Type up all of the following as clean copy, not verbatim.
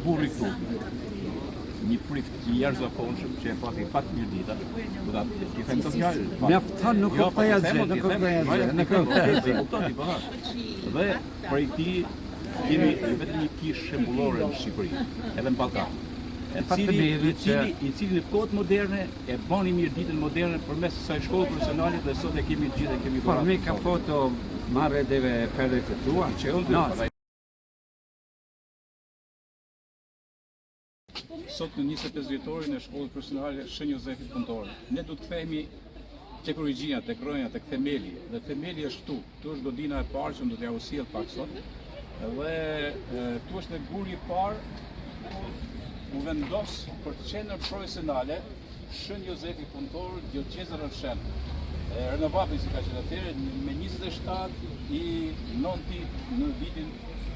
burri këtu. Një prift I jashtëzakonshëm që e pati pak Mirdita, do ta I them të fjalë. Mjafton nuk kuptoj asgjë, nuk kuptoj asgjë. Dhe për këtij kemi vetëm një kishë shembullore në Shqipëri, edhe në Ballkan. I cili në kohët moderne e bani Mirditën moderne përmes kësaj shkolle profesionale dhe sot e kemi gjithë e kemi Por mi ka foto marrë deve perdet të tua? Sot në 25 vjetorin e shkollës profesionale Shën Jozefit Punëtor, ne do të kthehemi tek origjina, tek rrënja, tek themeli. Dhe themeli është këtu. Këtu është godina e parë që do t'ja u sjell pak sot. Dhe këtu është dhe guri I parë u vendos për qendër profesionale Shën Jozefi Punëtor Dioqeza Rënshen. Renovapi si ka qenë atëherë me 27 I nënti në vitin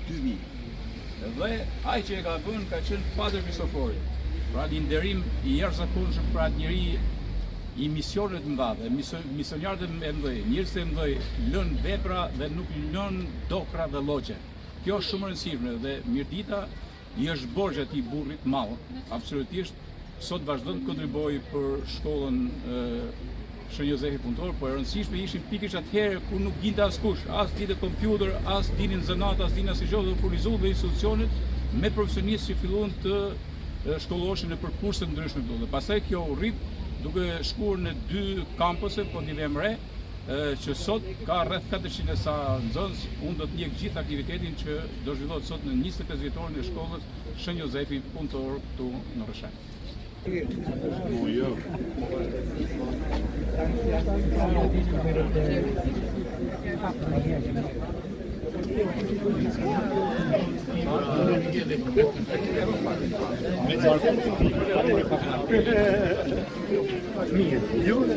2000. Dhe ai që e ka vënë ka qenë Padre Kristofori. Pra një nderim I jashtëzakonshëm për atë njeri I misionet mëdha, misionarët e mëdhenj, njerëz të mëdhenj lën vepra dhe nuk lën dokra dhe llogje. Kjo është shumë e rëndësishme dhe Mirdita I është borxh atij burrit të madh, absolutisht. Sot vazhdon të kontribuojë për shkollën Shën Jozefi Punëtor, por e rëndësishme ishin pikërisht atëherë kur nuk dinte askush, as dinte kompjuter, as dinin zanat, as dinin asgjë dhe furnizuan dhe institucionet me profesionistë që filluan të shkolloheshin në kurse të ndryshme këtu. Dhe pastaj kjo u rrit duke shkuar në 2 kampuse, po divem re, që sot ka rreth 400 e sa nxënës. Unë do të njeh gjithë aktivitetin që do zhvillohet sot në 25 vjetorin e shkollës Shën Jozefi Punëtor këtu në Rrëshën.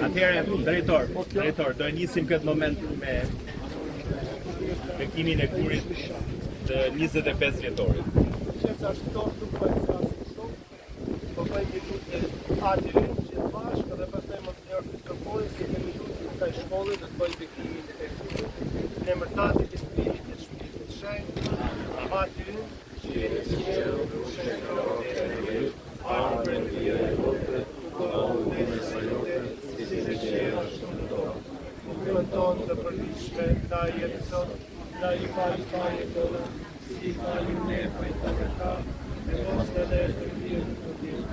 Atëherë, drejtor, do e nisim këtë moment me bekimin e kurit të 25 vjetorit. Atyrin që të bashkë dhe pastaj Monsinjor Kristofori si kemi lutur në kësaj shkolle dhe të bëjë bekimin e kurit. Në emër të Atit të Shpirtit të Shpirtit të Shenjtë, atyrin që jeni në qiell, shënjtëror e rrit, ardhur në dia e botës, kohën e sëritet, si në qiell ashtu në tokë. Bukën tonë të përditshme, daj jetë sot, daj I fali tonë, si falim ne fajtave ta, e mos të dhe të vjen të vjen.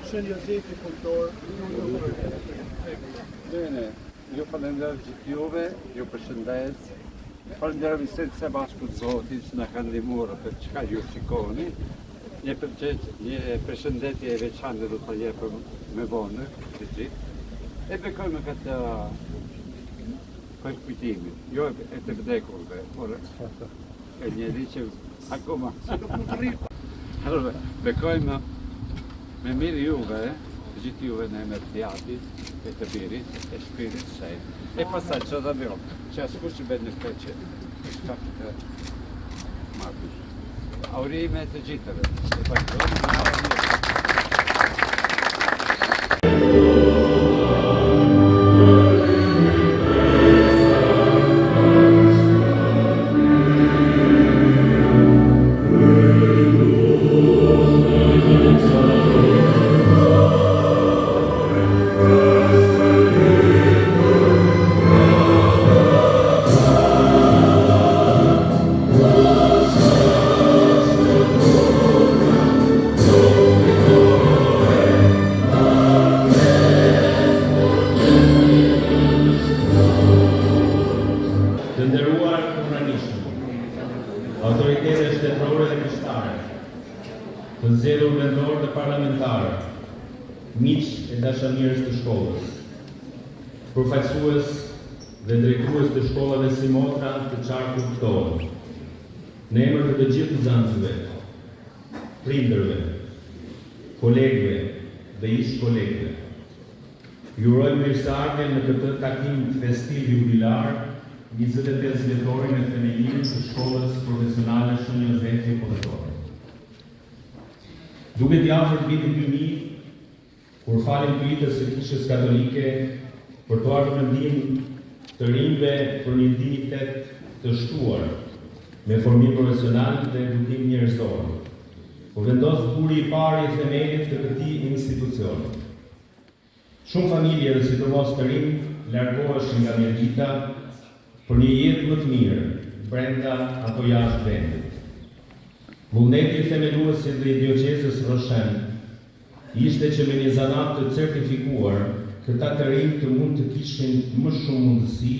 Shën Jozefi Punëtor, Bene, ju falenderoj gjithë juve, ju përshëndes. Falenderoj se bashkë Zotit që na ka ndihmuar për çka ju shikoni. Një përshëndetje e veçantë do ta jepem me vonë të gjithë. E bekojmë këtë kujtimin, jo e të vdekurve, por e njeri që akoma Allora, bekojmë me mirë juve, të gjithë juve në emër të Atit, e të Birit, e Shpirtit të Shenjtë. E pastaj që dhe vjo, që askush që bed në këtë që shka të marrë. Aurime të gjithëve. E vazhdojmë. Autoritetet shtetërore dhe kryqëtare, të nxjerrur vendor dhe parlamentarë, miq e dashamirës të shkollës, përfaqësues dhe drejtues të shkollave si motra të qarku këtohen, në emër të gjithë nxënësve, prindërve, kolegëve dhe ish kolegëve. Ju urojmë mirëseardhje në këtë takim festiv jubilar 25 vjetorin e themelimit të shkollës profesionale Shën Jozefi Punëtor. Duket I afërt vitit 2000, kur falim kritës së Kishës Katolike për të ardhur mendim të rinjve për një intimitet të shtuar me formim profesional dhe edukim njerëzor. U vendos buri I parë I themelit të këtij institucioni. Shumë familje dhe sidomos të rinj largoheshin nga mjedita për një jetë më të mirë, brenda apo jashtë vendit. Vullneti I themeluesit dhe I dioqezës Roshen ishte që me një zanat të certifikuar, këta të rinj të mund të kishin më shumë mundësi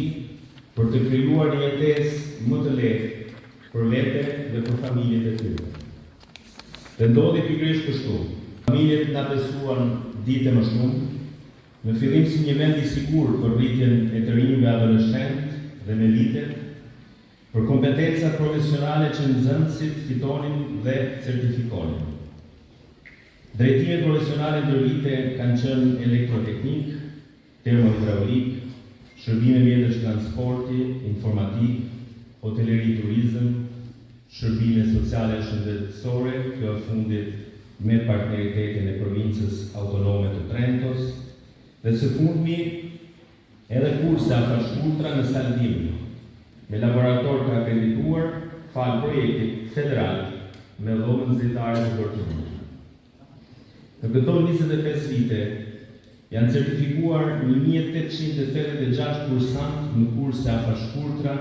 për të krijuar një jetesë më të lehtë për vete dhe për familjet e tyre. Dhe ndodhi pikërisht kështu. Familjet na besuan ditë më shumë, në fillim si një vend I sigurt për rritjen e të rinjve adoleshent dhe me vitet, për kompetenca profesionale që nxënësit fitonin dhe certifikonin. Drejtimet profesionale ndërvite kanë qenë elektroteknik, termohidraulik, shërbime mjetësh transporti, informatik, hoteleri turizëm, shërbime sociale shëndetësore, kjo e fundit me partneritetin e provincës autonome të Trentos, dhe së fundmi edhe kurse afërshkurtra në Saldim, me laborator të akredituar, falë projektit federal me dhomën zyrtare të vërtetuar. Në këto 25 vite janë certifikuar 1886 kursant në kurse afërshkurtra,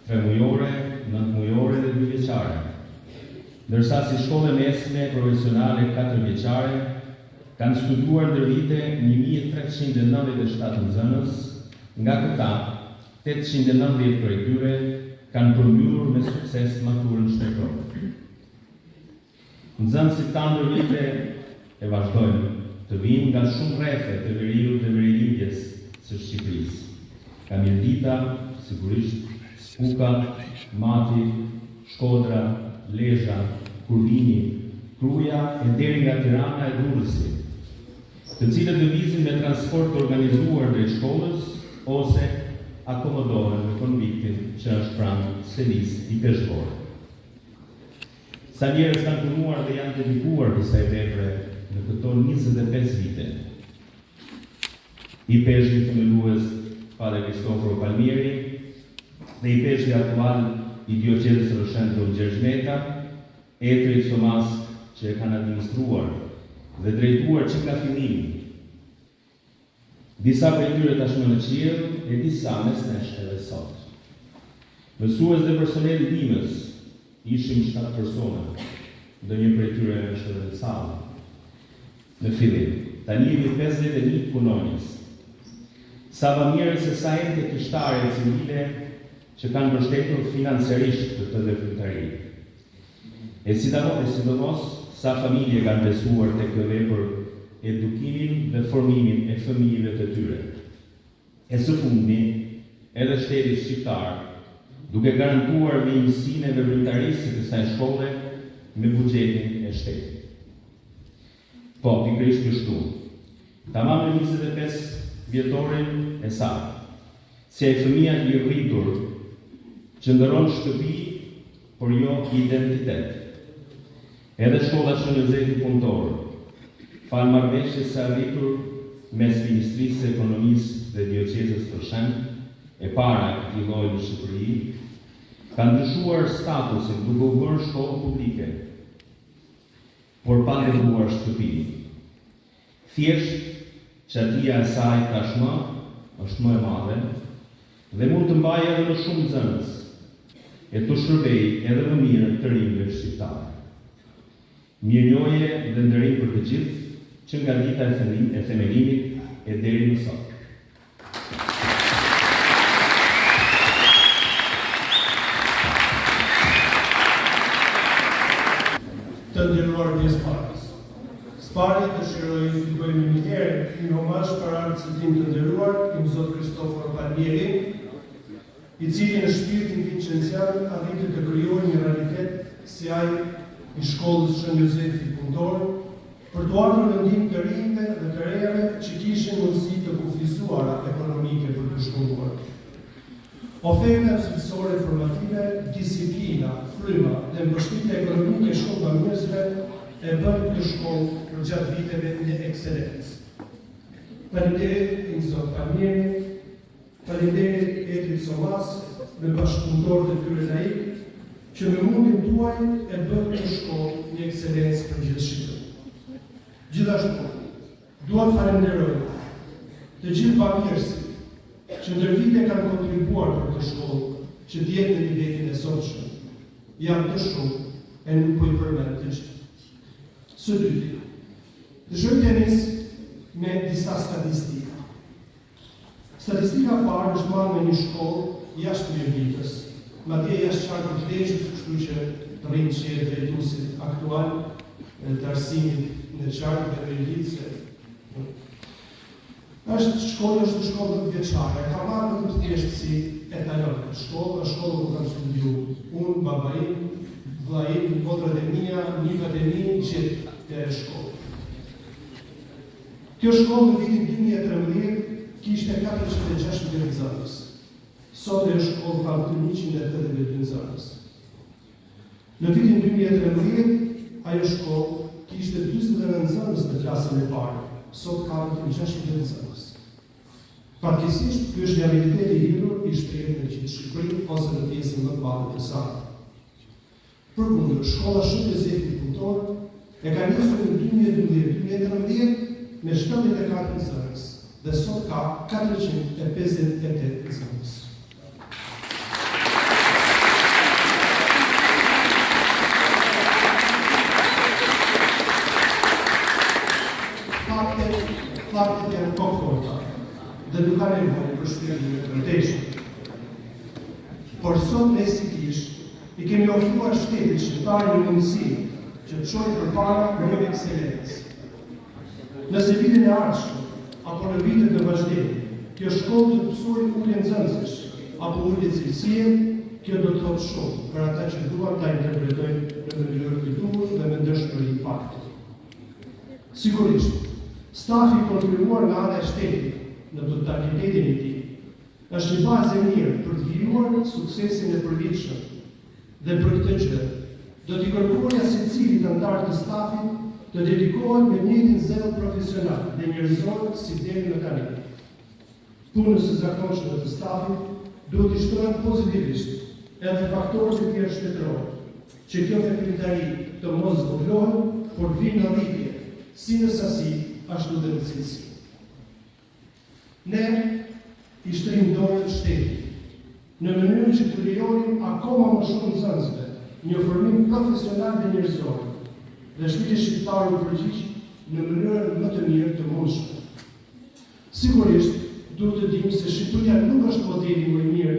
3 mujore, 9 mujore dhe 2 vjeçare, ndërsa si shkolle mesme profesionale 4 vjeçare kanë studuar ndër vite 1397 nxënës, nga këta 890 prej tyre kanë përmbyllur me sukses maturën shtetërore. Nxënësit tanë ndër vite e vazhdojnë të vinë nga shumë rrethe të veriut dhe verilindjes së Shqipërisë. Ka Mjedita, sigurisht, Kuka, Mati, Shkodra, Lezhë, Kurbini, Kruja e deri nga Tirana e Durrësi, të cilët lëvizin me transport të organizuar drejt shkollës ose akomodohen me konviktin që është pranë selisë I peshkore. Sa njerëz kanë punuar dhe janë dedikuar kësaj vepre në këto 25 vite. I peshqi themelues Padre Cristoforo Palmieri dhe I peshqi aktual I dioqezës Roshen Gjergjmeta, Etrit Somas që e kanë administruar dhe drejtuar që nga fillimi. Disa prej tyre tashmë në qiell e disa mes nesh edhe sot. Mësues dhe personel I dimës ishim 7 persona, ndonjë prej tyre është edhe në sallë. Në fillim, tani jemi 51 punonjës. Sa më mirë se sa ente kishtare civile që kanë mbështetur financiarisht të veprimtari. E sidomos sa familje kanë besuar tek kjo vepër edukimin dhe formimin e fëmijëve të tyre. E së fundmi, edhe shteti shqiptar, duke garantuar vijimsinë e veprimtarisë së kësaj shkolle me buxhetin e shtetit. Po, pikërisht kështu. Tamam në 25 vjetorin e saj, si ai fëmia I rritur që ndëron shtëpi, por jo identitet. Edhe shkolla Shën Jozefi Punëtor, falë marrëveshjes së arritur mes Ministrisë së Ekonomisë dhe Dioqezës Roshen, e para e këtij lloji në Shqipëri, ka ndryshuar statusin duke u bërë shkollë publike, por pa ndërtuar shtëpi. Thjesht çatia e saj tashmë është më e madhe dhe mund të mbajë edhe më shumë nxënës, e të shërbejë edhe më mirë të rinjve shqiptarë. Mirënjohje dhe nderim për të gjithë, që nga dita e themelimit e deri më sot. Të nderuar pjesëmarrës. Sparri dëshiroj të bëjmë një herë një omazh për artësitin të nderuar I Zot Cristoforo Palmieri, I cili në shpirtin vincencian arriti të krijojë një realitet si ai I shkollës Shën Jozefi Punëtor, për të ardhur vendim të rinjve dhe të rejave që kishin mundësi të kufizuara ekonomike për të shkolluar. Oferta cilësore formative, disiplina, fryma dhe mbështetja ekonomike e shkollënësve e bën këtë shkollë për gjatë viteve një ekselencë. Faleminderit I Zot Palmieri, faleminderit Etrit Somas, me bashkëpunëtorët e tyre laik, që me mundin tuaj e bën një shkollë një ekselencë për gjithë Shqipërinë. Gjithashtu, dua të falenderoj të gjithë bamirësit që ndër vite kanë kontribuar për këtë shkollë që djetë në nivelin e sotshëm. Janë të shumë e nuk po i përmend të gjithë. Së dyti, dëshoj të nis me disa statistika. Statistika parë është marrë me një shkollë jashtë Mirëvitës, madje jashtë qarkut Vleshës, kështu që të rrinë që e drejtuesit aktual të arsimit në qarkut e Mirëvitës. Shkolla është një shkollë të vjeçare, ka marrë vetëm thjesht si etalon. Shkolla ku kam studiuar unë, babaim, vllaim, motrat e mia, nipat e mi, gjithë të shkollë. Kjo shkollë në vitin 2013 kishte 460 nxënës. Sot e shkollë ka 182 nxënës. Në vitin 2013 ajo shkollë kishte 49 nxënës në klasën e parë. Sot ka 160 nxënës. Fatkesisht, ky është realiteti i lidhur i shprehur në gjithë Shqipërinë ose në pjesën më të madhe të saj. Përkundër, shkolla Shën Jozefit Punëtor e ka nisur në 2012-2013 me 74 nxënës dhe sot ka 458 nxënës. Faktet janë kokorta dhe nuk ka nevojë për shpjegimin e rrëteshëm. Por sot ne si kish i kemi ofruar shtetit shqiptar një mundësi që të çojë përpara një ekselencë. Nëse vitin e ardhshëm apo në vitet në vazhdim, kjo shkollë të mësojë ulje nxënësish apo ulje cilësie, kjo do të thotë shumë për ata që duan ta interpretojnë në mënyrë të duhur dhe me ndershmëri fakte. Sigurisht, stafi kontribuar nga ana e shtetit në totalitetin e tij është një bazë e mirë për të vijuar suksesin e përvitshëm dhe për këtë gjë do t'i kërkoja secilit antar të stafit të dedikohet me njëjtin zell profesional dhe njerëzor si deri në tani. Punës së zakonshme të stafit duhet t'i shtohen pozitivisht edhe faktorët e tjerë shtetëror, që kjo veprimtari të mos zvoglojë, por të vinë në rritje, si në sasi, ashtu dhe në cilësi. Ne i shtrim dorën shtetit në mënyrë që të lejonim akoma më shumë nxënësve një formim profesional dhe njerëzor dhe shteti shqiptar u përgjigj në mënyrën më të mirë të mundshme. Sigurisht, duhet të dimë se Shqipëria nuk është modeli më i mirë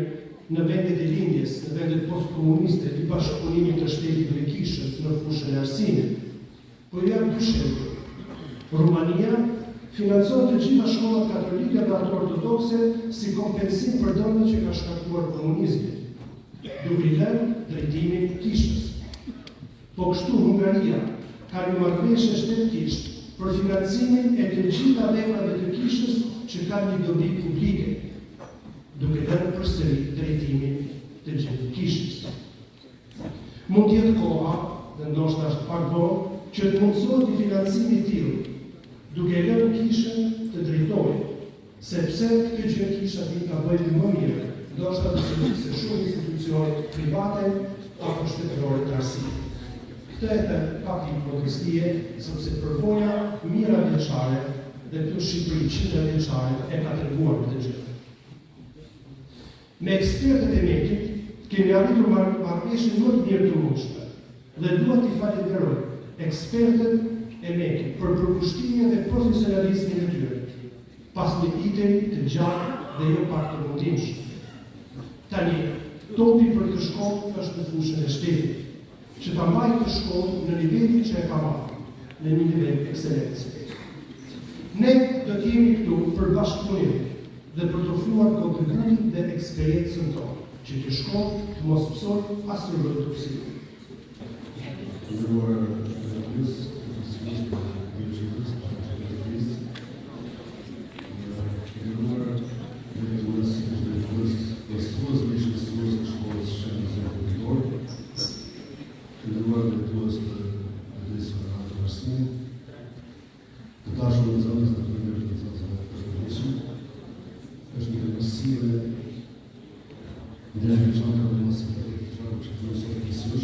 në vendet e lindjes, në vendet postkomuniste i bashkëpunimit të shtetit me kishës në fushën e arsimit. Por janë dy shembuj. Rumania financon të gjitha shkollat katolike dhe ato ortodokse si kompensim për dëmet që ka shkaktuar komunizmi, duke i lënë drejtimin kishës. Po kështu Hungaria ka një marrëveshje shtet-kisht për financimin e të gjitha veprave të kishës që kanë një dobi publike, duke lënë përsëri drejtimin të gjithë kishës. Mund të jetë koha, dhe ndoshta është pak vonë, që të mundësohet një financimi i tillë, duke lënë kishën të drejtojë, sepse këtë gjë kisha ditë ka bëjë më mirë, ndoshta të se shumë institucione private apo shtetërore të arsimit. Këtë e të pak hipokristie, sepse përvoja mira vjeçare dhe këtu Shqipëri 100 vjeçare e ka treguar këtë gjë. Me ekspertët e mekit kemi arritur marrëveshje më të mirë të mundshme dhe dua t'i falenderoj ekspertët e mekit për përkushtimin dhe profesionalizmin e tyre, pas një iteri të gjatë dhe jo pak të mundimshëm. Tani, topi për të shkollë është në fushën e shtetit, që ta mbajë të shkollë në nivelin që e ka marrë, në një nivel ekselencë. Ne do të jemi këtu për bashkëpunim dhe për të ofruar kontributin dhe eksperiencën tonë, që kjo shkollë të mos mësojë asnjë lloj toksikë. Ideja que já acabou de ser feita, já o que foi só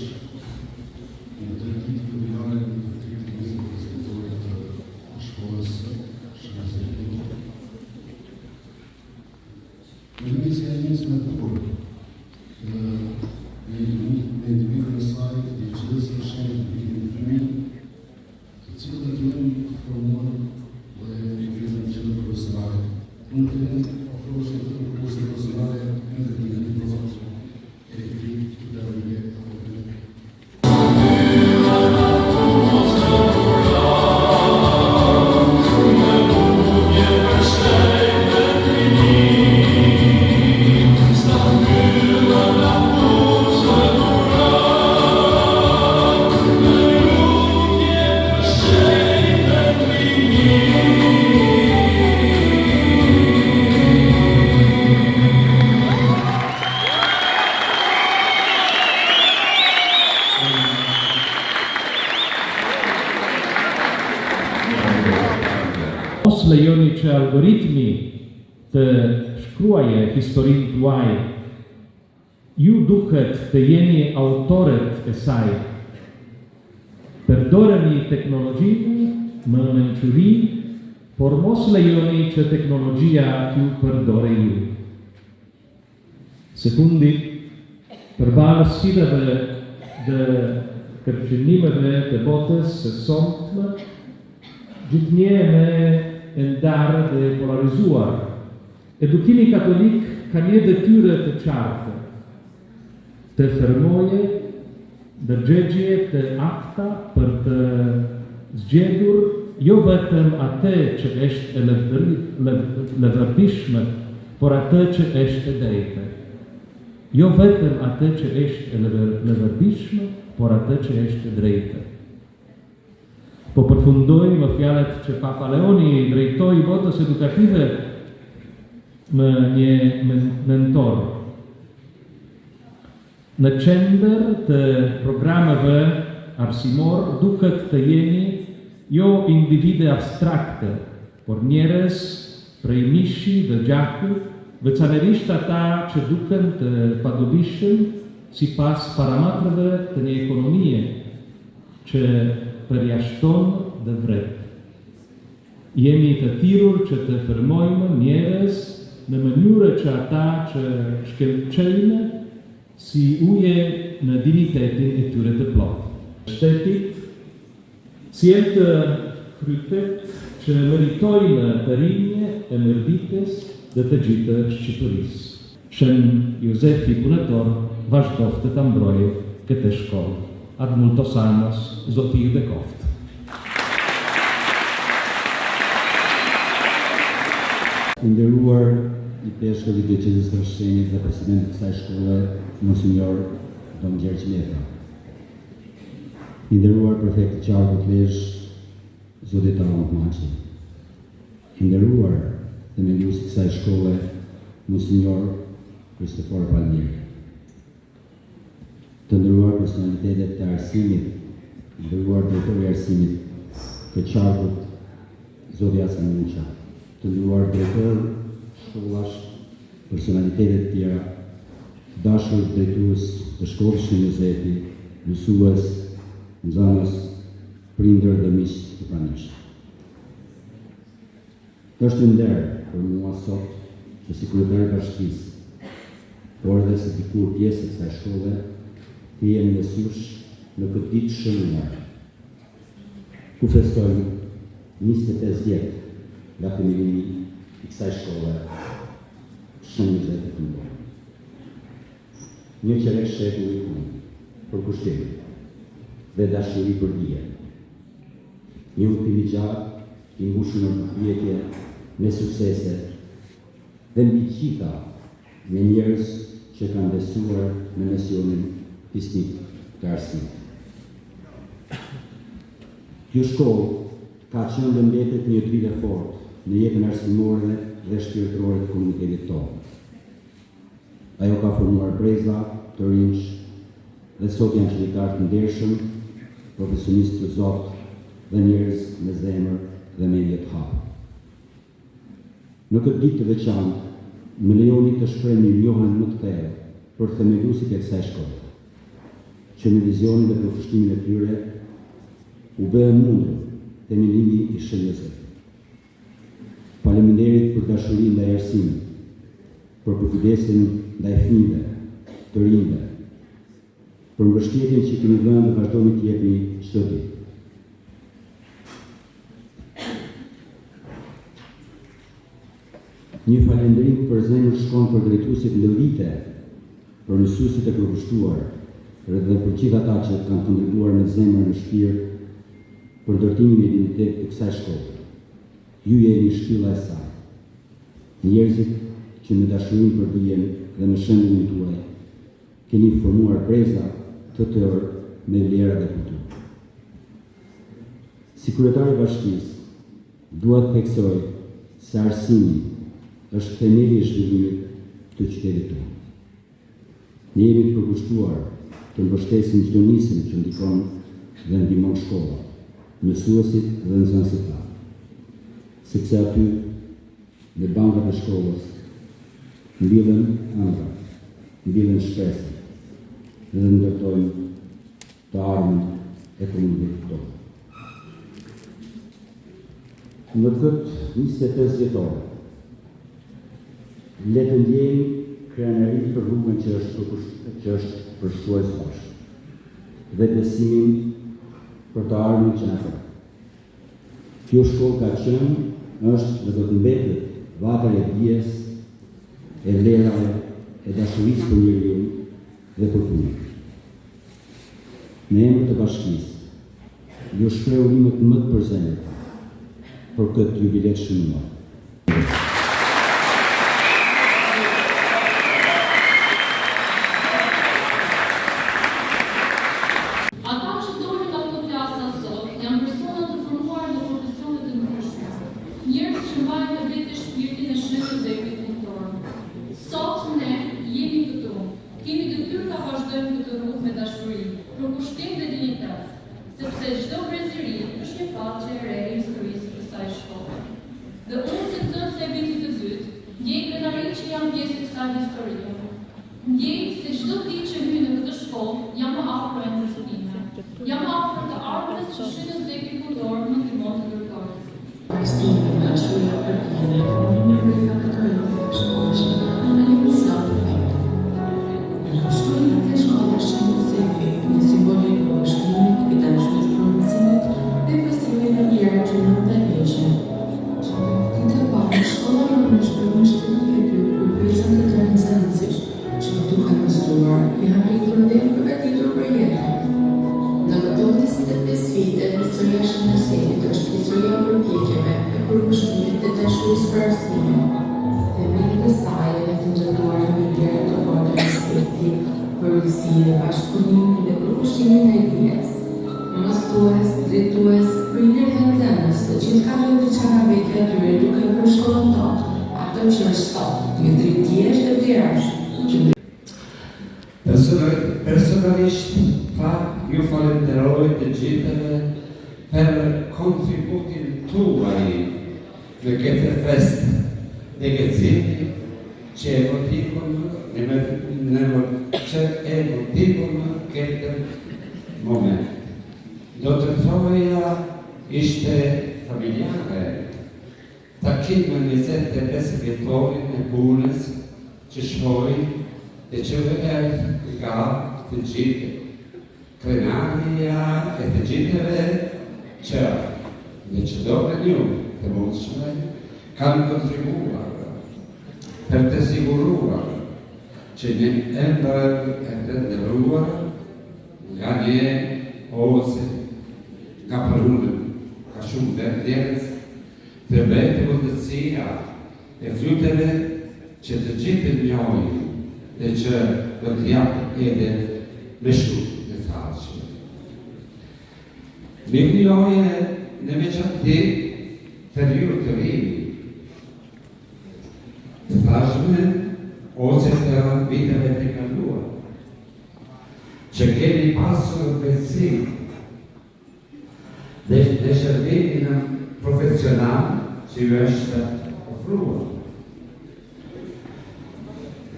Mos lejoni që algoritmi të shkruaje historinë tuaj. Ju duhet të jeni autorët e saj. Përdoreni teknologjinë me mençuri, por mos lejoni që teknologjia t'ju përdore ju. Sekundi, përballë sfidave dhe kërcënimeve të botës së sotme, gjithnjë me ndarë dhe polarizuar, edukimi katolik ka një detyrë të qartë, të fermoje ndërgjegje të akta për të zgjedhur jo vetëm atë që është e leverdishme, por atë që është e drejtë. Jo vetëm atë që është e leverdishme, por atë që është e drejtë. Po përfundoj me fjalët që Papa Leoni drejtoi botës edukative me një mentor. Në qendër të programeve arsimor duket të jeni jo individe abstrakte, por njerëz prej mishi dhe gjaku, veçanërisht ata që duken të padobishëm sipas parametrave të një ekonomie që përjashton dhe vret. Jemi të thirrur që të fermojmë njerëz në mënyrë që ata që shkëlqejnë si uje në dignitetin e tyre të plotë. Shtetit sjell të kryetet që meritojnë të rinje e mërditjes dhe të gjithë Shqipërisë. Shën Jozefi Punëtor vazhdoftë të mbrojë këtë shkollë. Ad multos anos, Zoti ju bekoft. Nderuar i peshkëve i Diocezës së Shenjtë dhe presidenti i kësaj shkolle, Monsinjor Dom Gjergj Meta. I nderuar prefekt i qarkut Lezhë, Zoti Talant Maçi. I nderuar themeluesi i kësaj shkolle, Monsinjor Kristofor Palmieri. Të nderuar personalitetet të arsimit, të nderuar drejtori i arsimit të qarkut, Zoti Hasan Muça, të nderuar drejtor shkollash, personalitetet tjera, dashur drejtues të shkollës Shën Jozefi, mësues, nxënës, prindër dhe miq të pranishëm. Është nder për mua sot që si kryetar i bashkisë, por edhe si dikur pjesë e kësaj shkolle, të jem mësues në këtë ditë shënuar, ku festojmë 25 vjet nga themelimi i kësaj shkolle Shën Jozefi Fundor. Një qerek shekulli i kunë për kushtim dhe dashuri për dije. Një udhtim i gjatë i mbushur në përpjekje me suksese dhe mbi gjitha me njerëz që kanë besuar në misionin fisnik të arsimit. Kjo shkollë ka qenë dhe mbetet një dritë e fortë në jetën arsimore dhe shpirtërore të komunitetit tonë. Ajo ka formuar breza të rinj dhe sot janë qytetarë të ndershëm, profesionistë të Zotit dhe njerëz me zemër dhe mendje të hapur. Në këtë ditë të veçantë, më lejoni të shpreh një njohjen më të thellë për themeluesit e kësaj shkolle, që me vizionin dhe përkushtimin e tyre u bë e mundur themelimi i Shën Jozefi. Faleminderit për dashurinë ndaj arsimit, për kujdesin ndaj fëmijëve, të rinjve, për mbështetjen që keni dhënë dhe vazhdoni të jepni çdo ditë. Një falënderim për zemër shkon për drejtuesit në vite, për mësuesit e përkushtuar, dhe për gjithë ata që kanë kontribuar në zemër në shpirt për ndërtimin e identitetit të kësaj shkolle. Ju jeni shtylla e saj. Njerëzit që me dashurinë për dijen dhe me shëndetin tuaj keni formuar breza të tërë me vlera dhe kulturë. Si kryetar i bashkisë, dua të theksoj se arsimi është themeli i zhvillimit të qytetit tonë. Ne jemi të përkushtuar të mbështesim çdo nismë që ndikon dhe ndihmon shkollat, mësuesit dhe nxënësit tanë. sepse aty, në bankat e shkollës, mbyllen ëndra, mbyllen shpresë, dhe ndërtojnë të ardhmen e komunitet tonë. Në këtë 25 vjetore, le të ndjejmë krenarit për rrugën që është përshkruar së bashkë dhe besimin për të ardhmen që na ka. Kjo shkollë ka qenë, është dhe do të mbetet vatër e dijes, e vlerave, e dashurisë për njeriu dhe për punën. Në emër të bashkisë, ju shpreh urimet më të përzemërt për këtë jubilet shënuar. Ata që dolin nga këto klasa sot janë persona të formuar në profesione të ndryshme, njerëz që mbajnë me vete shpirtin e shenjtë dhe punëtor. Sot ne jemi këtu, kemi detyrë ta vazhdojmë këtë rrugë me dashuri, për kushtim dhe dinjitet, sepse çdo brezëri është një faqe e re e historisë së kësaj shkolle. Dhe unë si nxënëse e vitit të dytë, ndjej krenarin që jam pjesë e kësaj historie. Ndjej se çdo ditë që hyj në këtë shkollë jam më afër endës time. Jam afër të ardhmes që shenjës dhe kulturor më ndihmon të ndërtoj. Kristina, dashuria për tine, në përta të kërëve të shkollës, në një misat të vetë. Në kushtojnë të shkolla shenjë se efekt në simbolik për shkrimit, i dashuris pronësimit dhe festimin e mjerë që në të veqen. Që të parë, shkolla në shpërën shkrimit e dy për pjesën të të nëzënësish, që në duke mësuar, i arritur dhe në përgatitur për jetën. Në këto 25 vite, historia shëndësimit është historia përpjekjeve e përkushtimit të dashurisë për arsime. Dhe me të saj e të njëtuar me vlerë të fortë respekti, përgësi dhe bashkëpunim dhe përkushimin e dijes. Mësues, drejtues, prindër dhe nxënës të gjithë kalojnë të çarabeke atyre duke për shkollën tonë, ato që është sot, një drejtiesh dhe vlerash. Personalisht, ju falenderoj të gjithëve për kontributin tuaj në këtë fest dhe gëzimi që e motivon këtë moment. Do të thoja ishte familjare, takim në 25 vjetorin e punës që shkoj dhe që vërë nga të gjithë. Krenaria e të gjithëve që në çdo një të mundshme kanë kontribuar për të siguruar që një ëndër e të ndëruar nga një ose nga përunën ka shumë verdjerës të bëjtë vëndësia e fluteve që të gjithë njojnë dhe që do të japë edhe me shumë. Me kniloje në veçanti periud të rini, të tashme ose të viteve të kaluar, që keni pasur besim dhe shërbimin profesional që ju është ofruar.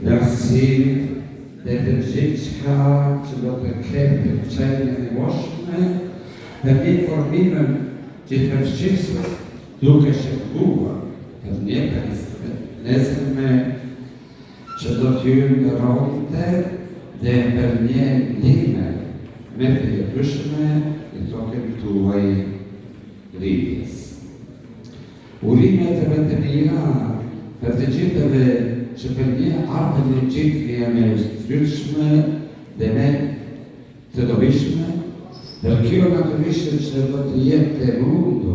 Në arsim dhe të gjithë që do të ketë qenjë e nevojshme dhe një formimën që të përshqisë duke shërbuar për një nesërme që do t'ju ndërojte dhe për një lime me të jetëshme i tokën tuaj rritjes. Urimet e të mira për të gjithëve që për një ardhën e gjithëve me strytshme dhe me të dobishme, dhe kjo naturisht që do të jetë të mundu,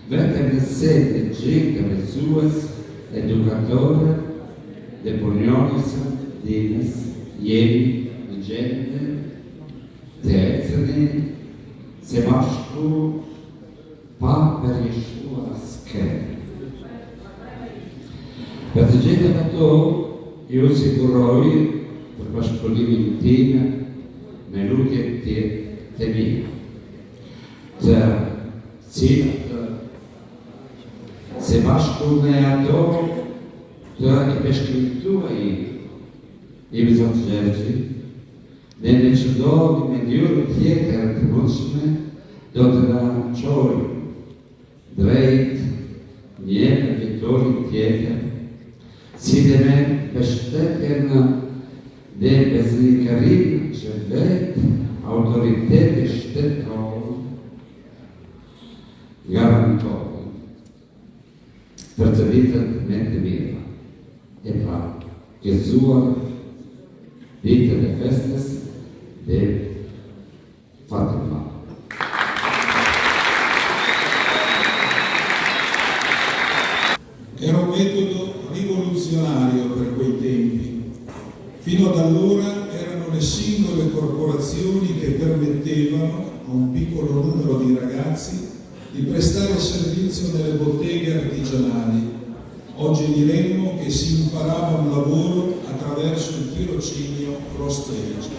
vetëm nëse të gjithë mësues, edukatore dhe punionësën dinës jemi në gjendë të ecëni se bashku pa përjeshtuar askenë. Për të gjithë ato, ju siguroj për bashkëpunimin time me lutjet të mirë, të cilat se bashku me ato të i përshkrimtuaj i Bizot Gjergji, dhe në çdo mënyrë tjetër të mundshme do të na çojë drejt një fitori tjetër, si dhe me mbështetjen dhe besnikërinë që vetë autoriteti shtetëror garantohen për të vitet me të mira. E pra, gëzuar ditët e festës dhe Fatima. Era un metodo rivoluzionario per quei tempi. Fino ad allora erano le singole corporazioni che permettevano a un piccolo numero di ragazzi di prestare servizio nelle botteghe artigianali. Oggi diremmo che si imparava un lavoro attraverso il tirocinio cross stage.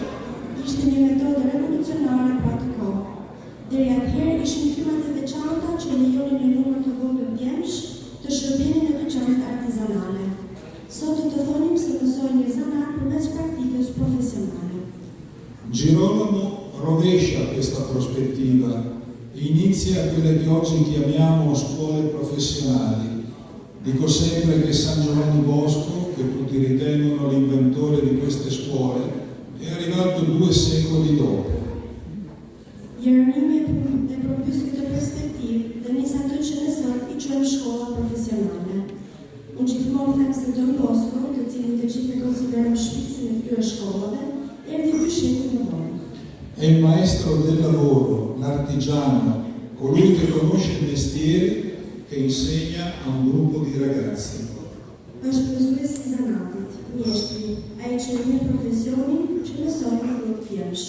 Ishte një metodë revolucionare për atë kohë. Deri atëherë ishin firmat e veçanta që lejonin në numër të vogël djemsh të shërbenin në dyqanet artizanale. Sot do të thonim se mësojnë një zanat përmes praktikës profesionale. Girolamo rovescia questa prospettiva e inizia quelle che oggi chiamiamo scuole professionali. Dico sempre che San Giovanni Bosco, che tutti ritengono l'inventore di queste scuole, è arrivato 2 secoli dopo. Jeremia e propus këtë perspektivë dhe nis ato që ne sot i quajmë shkolla profesionale. Unë gjithmonë them se Don Bosco, të cilin të gjithë e konsiderojmë shpicin e këtyre shkollave, erdhi 2 shekuj më vonë. È il maestro del lavoro, l'artigiano, colui che conosce il mestiere che insegna a un gruppo di ragazzi. Është mësuesi i zanatit, mjeshtri, ai që njeh profesionin që mëson në grup djemsh.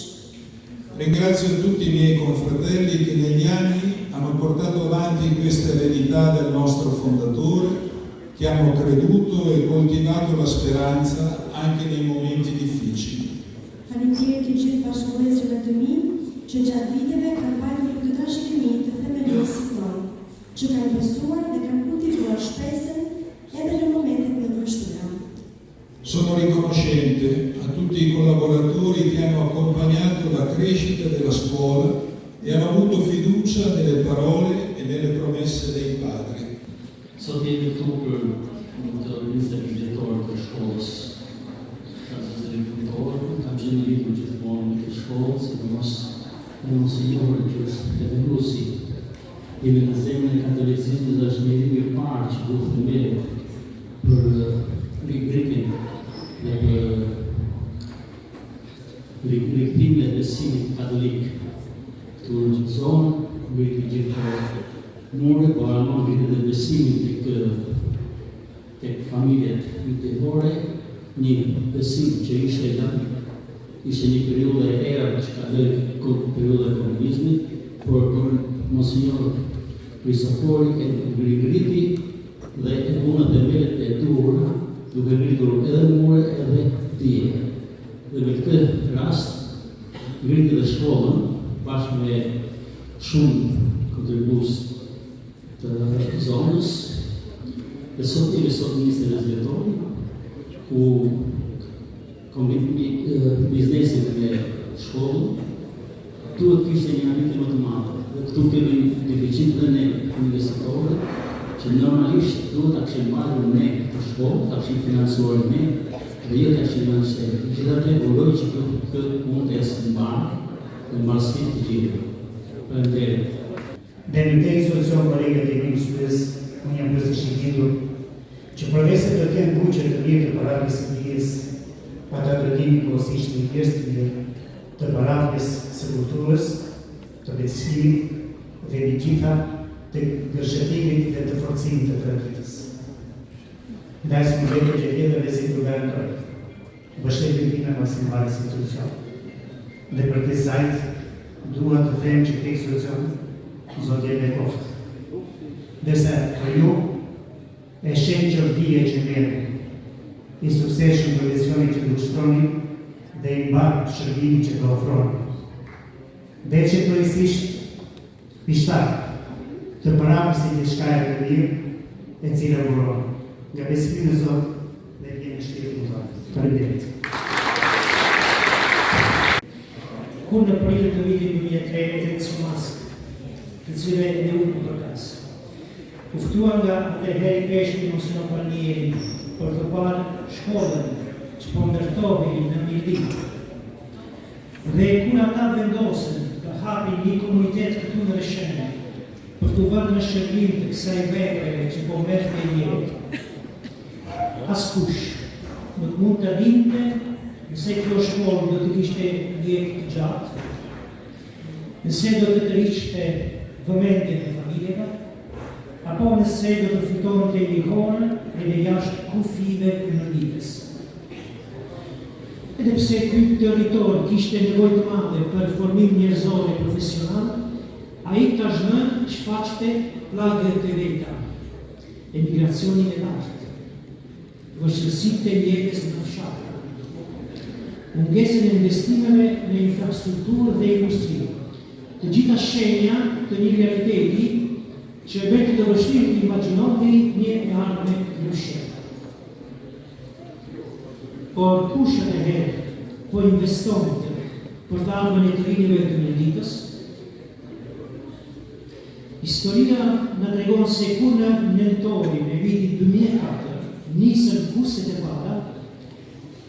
Ringrazio tutti i miei confratelli che negli anni hanno portato avanti questa eredità del nostro fondatore, che hanno creduto e coltivato la speranza anche nei momenti difficili. Faleminderit të gjithë bashkëpunëtorëve të mi që gjatë viteve kanë mbajtur këtë trashëgimi të themelësisë tonë, që kanë besuar dhe kanë kultivuar shpresën edhe në momentet më të vështira. Sono riconoscente a tutti i collaboratori che hanno accompagnato la crescita della scuola e hanno avuto fiducia nelle parole e nelle promesse dei padri. Sot jemi këtu për të organizën vjetorë të shkollës. Kam qenë në lidur gjithmonë në këtë shkollë, se në monsinjorë që është Peterusi. Jemi në zemrën e katolicizmit dhe është njeriu i parë që do themeli për rikrimin dhe për rikrimin e besimit katolik. Këtu në zonë, vriti gjithë mure, po armon vriti dhe besimin tek familjet ytetore, një besim që ishte një periudhë e erë që ka dhënë periudhë e komunizmit, por për Monsinjor Kristofori e rigriti dhe e punët e vetë e duhur, duke rritur edhe mure edhe dije. Dhe me këtë rast, ngriti dhe shkollën, bashkë me shumë kontribus të zonës, dhe sot jemi sot ministër e zjetori, ku biznesin me shkollën, duhet kishte një ambiti më të madhe. Dhe këtu kemi deficit dhe ne investitorë, që normalisht duhet ta kishim marrë ne të shkollë, ta kishim financuar ne, dhe jo ta kishim në shtetë. Gjithatë uroj që këtë mund të ecë në banë dhe marrësit të gjithë. Faleminderit. Dhe në këtë institucion kolegët e këmë studës, unë jam përshqitur që përvesë të kenë buqe të mirë të parafis të dijes, pa të atërtimi kosisht një pjesë të mirë të parafis së kulturës, të besimit dhe një gjitha të gërshetimit dhe të forcimit të traditës. Ndaj së më vete që tjetër dhe si të verëtoj, bështetin time maksimale institucion. Dhe për të sajt, duhet të them që këtë institucion zotje dhe koftë. Dërsa për ju, e shenë që vdije që mërë, i sukseshën profesionit që të ushtroni dhe i mbarë shërbimi që të ofroni. Dhe që përësisht, pishtar, të përapësit e shkajet të mirë, e cila buron nga besimi në Zot dhe vjen në shtetin tonë. Faleminderit. Kur në prill të vitit 2003 e Thomas, të cilën e unë përkas. Uftuar nga atëherë peshti Monsignor Palmieri për të parë shkollën që po ndërtohej në Mirdi. Dhe kur ata vendosën të hapin një komunitet këtu në Reshene, për të vënë në shërbim të kësaj veprave që po merrte jetë, askush nuk mund të dinte nëse kjo shkollë do të kishte jetë të gjatë, nëse do të rriqte vëmendjen e familjeve, apo nëse do të fitonte lihore edhe jashtë kufive komunites. Edhe pse ky territor kishte nevojë të madhe për formim njerëzor e profesional, ai tashmë shfaqte plagët e veta, emigracionin e lartë, vështirësitë e jetës në fshatra, mungesën e investimeve në infrastrukturë dhe industri, të gjitha shenja të një realiteti që e bëti të vështirë të imagjinohej një e ardhme ndryshe. Por kush atëherë po investonte për të ardhmen e të rinjve të Mirditës? Historia na tregon se kur në nëntorin e vitit 2004 nisën kurset e para,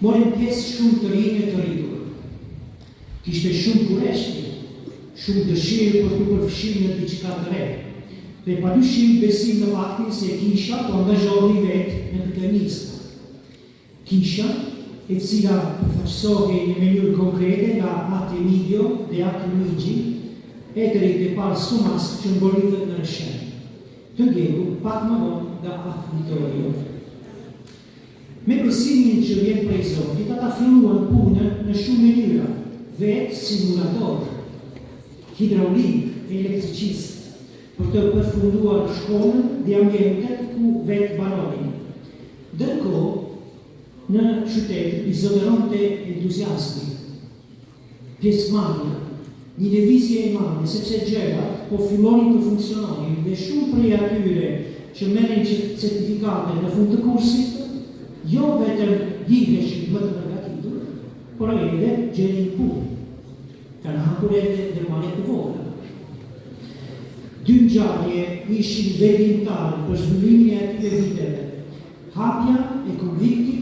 morën pjesë shumë të rinj të rritur. Kishte shumë kureshti, shumë dëshirë për të përfshirë në diçka të re, dhe padyshim besim në faktin se kisha po angazhohej vetë në këtë nismë. Kisha e cila përfaqësohej në mënyrë konkrete nga Ate Midio dhe Ate Luigi, etërit e parë Thomas që mboritët në Reshene, të ndjekur pak më vonë nga Ate Vittorio. Me besimin që vjen prej Zotit, ata filluan punën në shumë mënyra, vetë simulator, hidraulik, elektricist, për të përfunduar shkollën dhe ambientet ku vetë banonin. Ndërkohë, në qytet izoleronte entuziasmi, pjesëmarrja, një lëvizje e madhe, sepse gjërat po fillonin të funksiononin dhe shumë prej atyre që merrin certifikate në fund të kursit, jo vetëm digeshin më të përgatitur, por edhe gjenin punë. Kanë hapur edhe ndërmarrje të vogla. Dy ngjarje ishin vendimtare për zhvillimin e atyre viteve. Hapja e konviktit,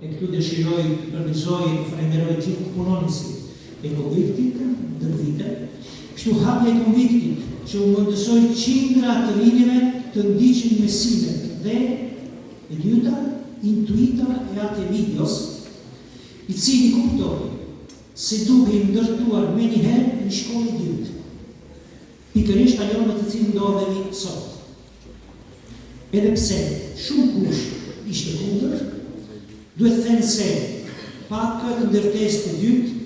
e këtu dëshiroj përgëzoj e falenderoj gjithë punonisit e konviktit ndër vite, kështu hapja e konviktit që u mundësoj qindra të rinjeve të ndiqin mesimet dhe e dyta, intuita e Ate Midios, i cili kuptoi se duhej ndërtuar menjëherë në shkollë dytë, pikërisht ajo në të cilën ndodhemi sot. Edhe pse shumë kush ishte kundër, duhet thënë se pa këtë ndërtesë të dytë,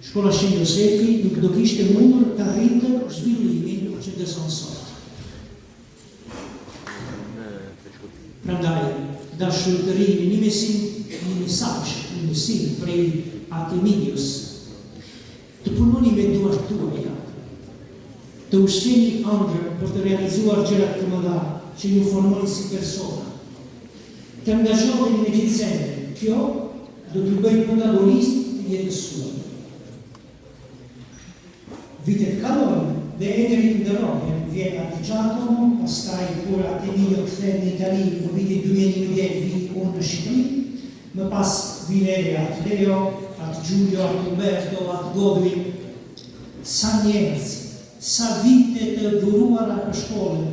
shkolla Shenjë Josefi nuk do kishte mundur të arrinte zhvillimin që gëzon sot. Prandaj, dashurinë një mesazh, një mësim prej Ate Midios, të punoni me duart tuaja, të ushqeni ëndër për të realizuar gjërat të mëdha që ju formojnë si persona, të angazhoheni me gjithë zemrën. Kjo do t'ju bëjë protagonist të jetës suaj. Vitet kalojnë dhe etërit ndërrohen, vjen Ate Giacomo, pastaj kur Ate Midio kthehet në Itali në vitin 2011, vi unë në Shqipëri, më pas vjen edhe Ate Leo, Ate Giulio, Ate Umberto, Ate Godwin. Sa njerëz, sa vite të dhuruara për shkollën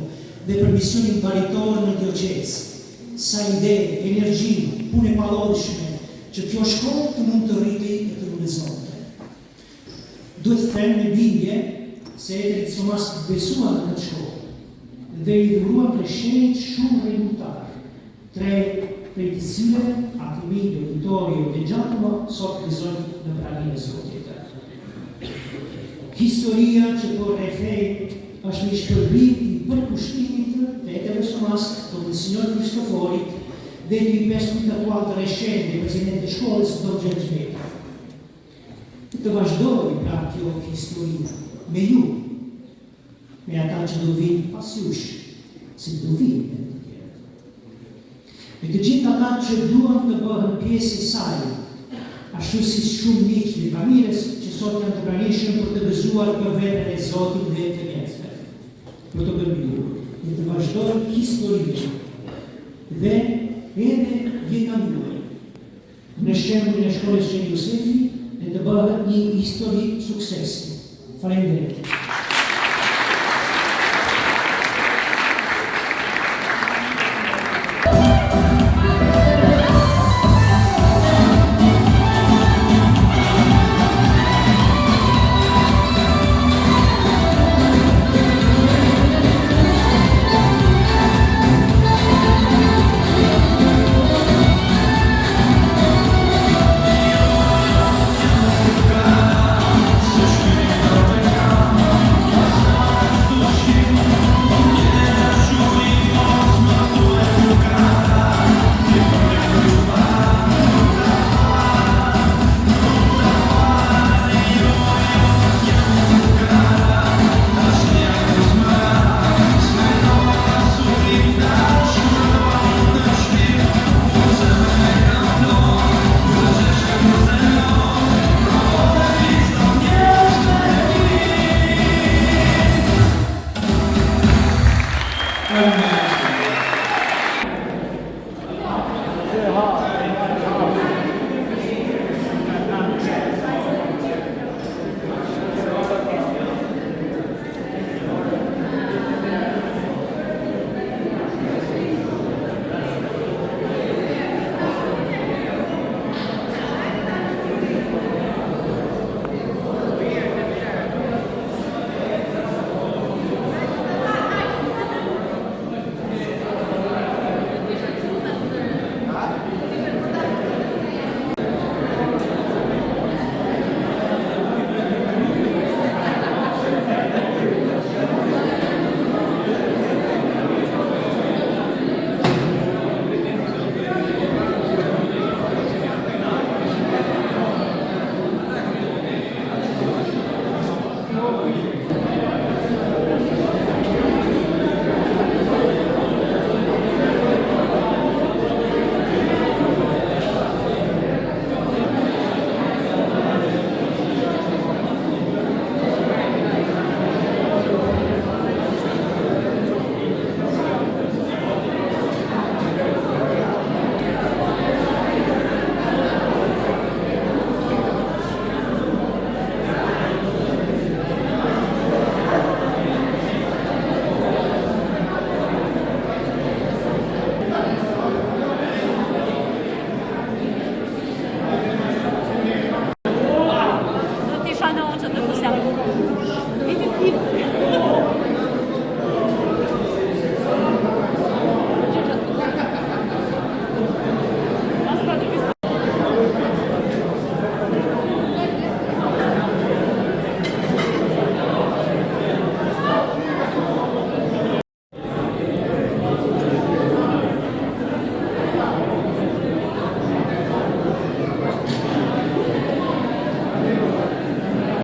dhe për misionin baritor në dioqezë, sa ide, energji, punë e pallodhshme që kjo shkollë të mund të rritej e të realizonte. Duhet të them me bindje se etërit Thomas besuan në këtë shkollë dhe i dhuruan për shenjt shumë rregullar. 3 prej të cilëve, Ate Midio, Vittorio dhe Giacomo sot gëzojnë në praninë e Zotit. Historia që po rrethej është një shpërblim i përkushtimit të etërit Thomas të Monsignor Kristoforit dhe të i perspektual të Reshene dhe president të shkollës të Gjergjmeta. Të vazhdoj pra kjo historia me ju, me ata që do vinë pas jush, si do vinë me të tjerë. E të gjithë ata që duan të bëhen pjesë e saj, ashtu si shumë miq të familjes që sot janë të pranishëm për të gëzuar për veten e Zotit dhe të njerëzve. Për të gëmbur dhe të vazhdojnë historinë dhe edhe jetën juaj. Në shembullin e shkollës Shën Josefi dhe të bëhet një histori suksesi. Faleminderit.